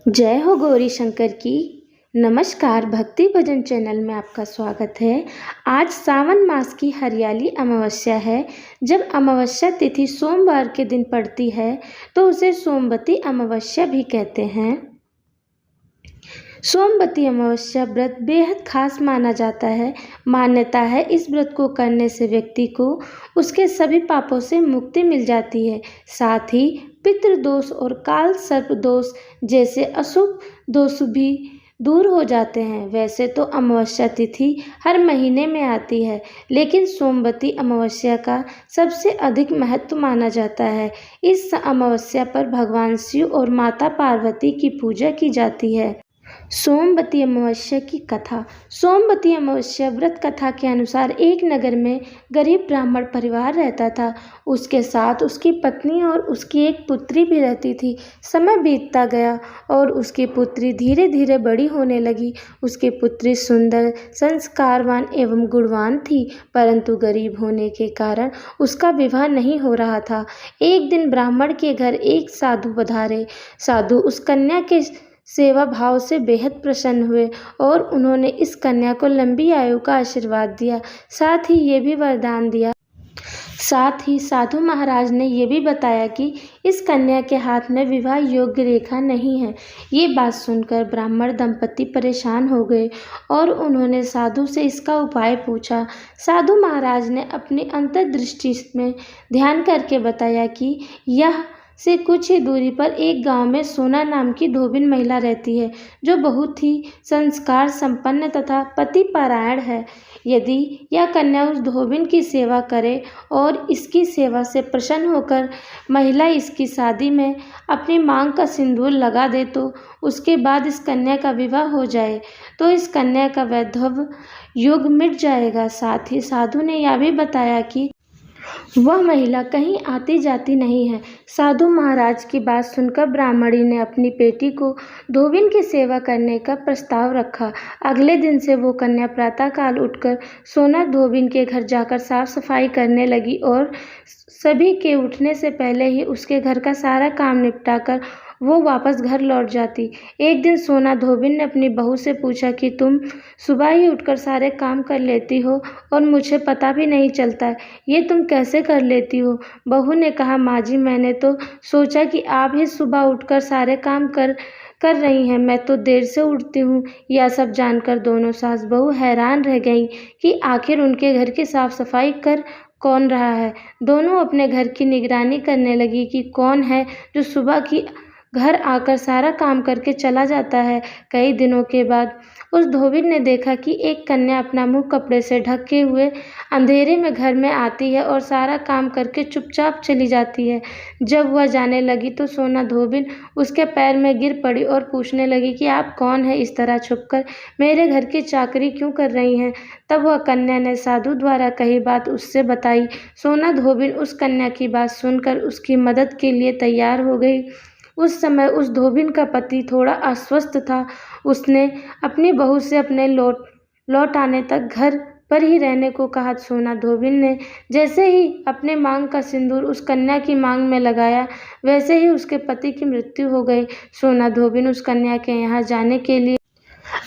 जय हो गौरी शंकर की। नमस्कार, भक्ति भजन चैनल में आपका स्वागत है। आज सावन मास की हरियाली अमावस्या है। जब अमावस्या तिथि सोमवार के दिन पड़ती है तो उसे सोमवती अमावस्या भी कहते हैं। सोमवती अमावस्या व्रत बेहद खास माना जाता है। मान्यता है इस व्रत को करने से व्यक्ति को उसके सभी पापों से मुक्ति मिल जाती है। साथ ही पितृदोष और काल सर्प दोष जैसे अशुभ दोष भी दूर हो जाते हैं। वैसे तो अमावस्या तिथि हर महीने में आती है, लेकिन सोमवती अमावस्या का सबसे अधिक महत्व माना जाता है। इस अमावस्या पर भगवान शिव और माता पार्वती की पूजा की जाती है। सोमवती अमावस्या की कथा। सोमवती अमावस्या व्रत कथा के अनुसार एक नगर में गरीब ब्राह्मण परिवार रहता था। उसके साथ उसकी पत्नी और उसकी एक पुत्री भी रहती थी। समय बीतता गया और उसकी पुत्री धीरे धीरे बड़ी होने लगी। उसकी पुत्री सुंदर, संस्कारवान एवं गुणवान थी, परंतु गरीब होने के कारण उसका विवाह नहीं हो रहा था। एक दिन ब्राह्मण के घर एक साधु पधारे। साधु उस कन्या के सेवा भाव से बेहद प्रसन्न हुए और उन्होंने इस कन्या को लंबी आयु का आशीर्वाद दिया। साथ ही ये भी वरदान दिया। साथ ही साधु महाराज ने ये भी बताया कि इस कन्या के हाथ में विवाह योग्य रेखा नहीं है। ये बात सुनकर ब्राह्मण दंपति परेशान हो गए और उन्होंने साधु से इसका उपाय पूछा। साधु महाराज ने अपनी अंतर्दृष्टि में ध्यान करके बताया कि यह से कुछ ही दूरी पर एक गांव में सोना नाम की धोबिन महिला रहती है, जो बहुत ही संस्कार संपन्न तथा पतिपरायण है। यदि यह कन्या उस धोबिन की सेवा करे और इसकी सेवा से प्रसन्न होकर महिला इसकी शादी में अपनी मांग का सिंदूर लगा दे तो उसके बाद इस कन्या का विवाह हो जाए तो इस कन्या का वैधव्य योग मिट जाएगा। साथ ही साधु ने यह भी बताया कि वह महिला कहीं आती जाती नहीं है। साधु महाराज की बात सुनकर ब्राह्मणी ने अपनी बेटी को धोबिन की सेवा करने का प्रस्ताव रखा। अगले दिन से वो कन्या प्रातःकाल उठकर सोना धोबिन के घर जाकर साफ सफाई करने लगी और सभी के उठने से पहले ही उसके घर का सारा काम निपटाकर वो वापस घर लौट जाती। एक दिन सोना धोबिन ने अपनी बहू से पूछा कि तुम सुबह ही उठकर सारे काम कर लेती हो और मुझे पता भी नहीं चलता, ये तुम कैसे कर लेती हो? बहू ने कहा, माँ जी, मैंने तो सोचा कि आप ही सुबह उठकर सारे काम कर रही हैं, मैं तो देर से उठती हूँ। यह सब जानकर दोनों सास बहू हैरान रह गईं कि आखिर उनके घर की साफ सफाई कर कौन रहा है। दोनों अपने घर की निगरानी करने लगी कि कौन है जो सुबह की घर आकर सारा काम करके चला जाता है। कई दिनों के बाद उस धोबिन ने देखा कि एक कन्या अपना मुंह कपड़े से ढके हुए अंधेरे में घर में आती है और सारा काम करके चुपचाप चली जाती है। जब वह जाने लगी तो सोना धोबिन उसके पैर में गिर पड़ी और पूछने लगी कि आप कौन है, इस तरह छुपकर मेरे घर की चाकरी क्यों कर रही हैं? तब वह कन्या ने साधु द्वारा कही बात उससे बताई। सोना धोबिन उस कन्या की बात सुनकर उसकी मदद के लिए तैयार हो गई। उस समय उस धोबिन का पति थोड़ा अस्वस्थ था। उसने अपनी बहू से अपने लौट आने तक घर पर ही रहने को कहा। सोना धोबिन ने जैसे ही अपने मांग का सिंदूर उस कन्या की मांग में लगाया, वैसे ही उसके पति की मृत्यु हो गई। सोना धोबिन उस कन्या के यहाँ जाने के लिए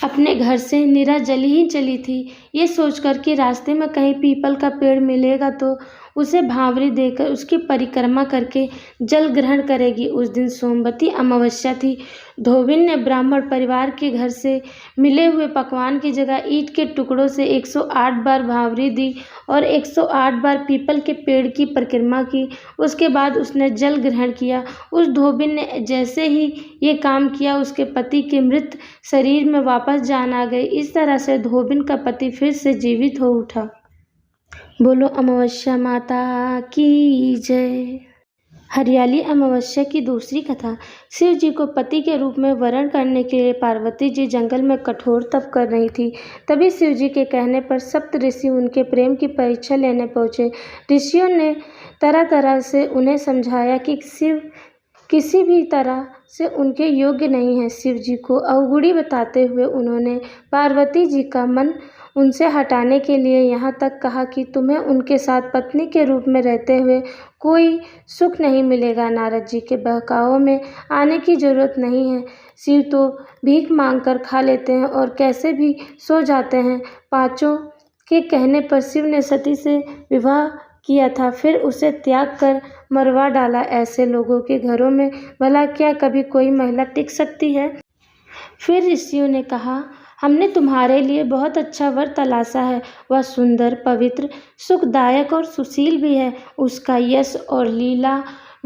अपने घर से निराजली ही चली थी, ये सोचकर कि रास्ते में कहीं पीपल का पेड़ मिलेगा तो उसे भांवरी देकर उसकी परिक्रमा करके जल ग्रहण करेगी। उस दिन सोमवती अमावस्या थी। धोबिन ने ब्राह्मण परिवार के घर से मिले हुए पकवान की जगह ईंट के टुकड़ों से 108 बार भांवरी दी और 108 बार पीपल के पेड़ की परिक्रमा की। उसके बाद उसने जल ग्रहण किया। उस धोबिन ने जैसे ही ये काम किया, उसके पति के मृत शरीर में वापस जान आ गई। इस तरह से धोबिन का पति फिर से जीवित हो उठा। बोलो अमावस्या माता की जय। हरियाली अमावस्या की दूसरी कथा। शिव जी को पति के रूप में वरण करने के लिए पार्वती जी जंगल में कठोर तप कर रही थी। तभी शिव जी के कहने पर सप्त ऋषि उनके प्रेम की परीक्षा लेने पहुँचे। ऋषियों ने तरह तरह से उन्हें समझाया कि शिव किसी भी तरह से उनके योग्य नहीं है। शिव जी को अवगुणी बताते हुए उन्होंने पार्वती जी का मन उनसे हटाने के लिए यहाँ तक कहा कि तुम्हें उनके साथ पत्नी के रूप में रहते हुए कोई सुख नहीं मिलेगा। नारद जी के बहकावों में आने की जरूरत नहीं है। शिव तो भीख मांगकर खा लेते हैं और कैसे भी सो जाते हैं। पांचों के कहने पर शिव ने सती से विवाह किया था, फिर उसे त्याग कर मरवा डाला। ऐसे लोगों के घरों में भला क्या कभी कोई महिला टिक सकती है? फिर ऋषियों ने कहा, हमने तुम्हारे लिए बहुत अच्छा वर तलाशा है। वह सुंदर, पवित्र, सुखदायक और सुशील भी है। उसका यश और लीला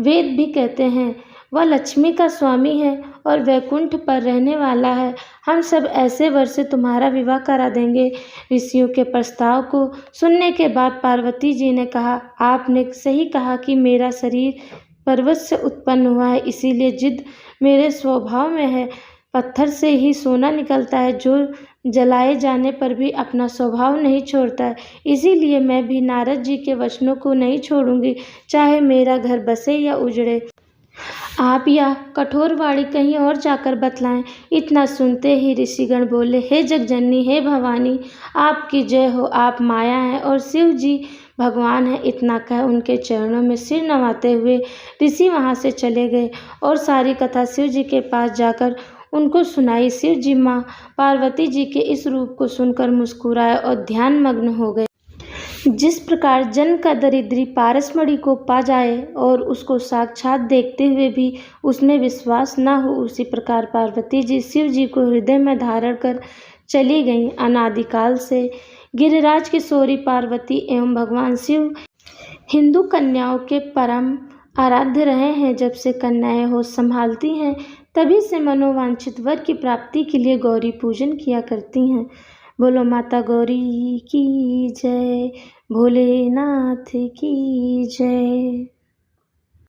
वेद भी कहते हैं। वह लक्ष्मी का स्वामी है और वैकुंठ पर रहने वाला है। हम सब ऐसे वर से तुम्हारा विवाह करा देंगे। ऋषियों के प्रस्ताव को सुनने के बाद पार्वती जी ने कहा, आपने सही कहा कि मेरा शरीर पर्वत से उत्पन्न हुआ है, इसीलिए जिद मेरे स्वभाव में है। पत्थर से ही सोना निकलता है, जो जलाए जाने पर भी अपना स्वभाव नहीं छोड़ता है। इसीलिए मैं भी नारद जी के वचनों को नहीं छोड़ूंगी, चाहे मेरा घर बसे या उजड़े। आप यह कठोर वाणी कहीं और जाकर बतलाएं। इतना सुनते ही ऋषिगण बोले, हे जगजननी, हे भवानी, आपकी जय हो। आप माया हैं और शिव जी भगवान है। इतना कह उनके चरणों में सिर नवाते हुए ऋषि वहां से चले गए और सारी कथा शिव जी के पास जाकर उनको सुनाई। शिव जी माँ पार्वती जी के इस रूप को सुनकर मुस्कुराए और ध्यान मग्न हो गए। जिस प्रकार जन का दरिद्री पारसमणि को पा जाए और उसको साक्षात देखते हुए भी उसमें विश्वास न हो, उसी प्रकार पार्वती जी शिव जी को हृदय में धारण कर चली गईं। अनादिकाल से गिरिराज किशोरी पार्वती एवं भगवान शिव हिंदू कन्याओं के परम आराध्य रहे हैं। जब से कन्याएं होश संभालती हैं, तभी से मनोवांछित वर की प्राप्ति के लिए गौरी पूजन किया करती हैं। बोलो माता गौरी की जय, भोलेनाथ की जय।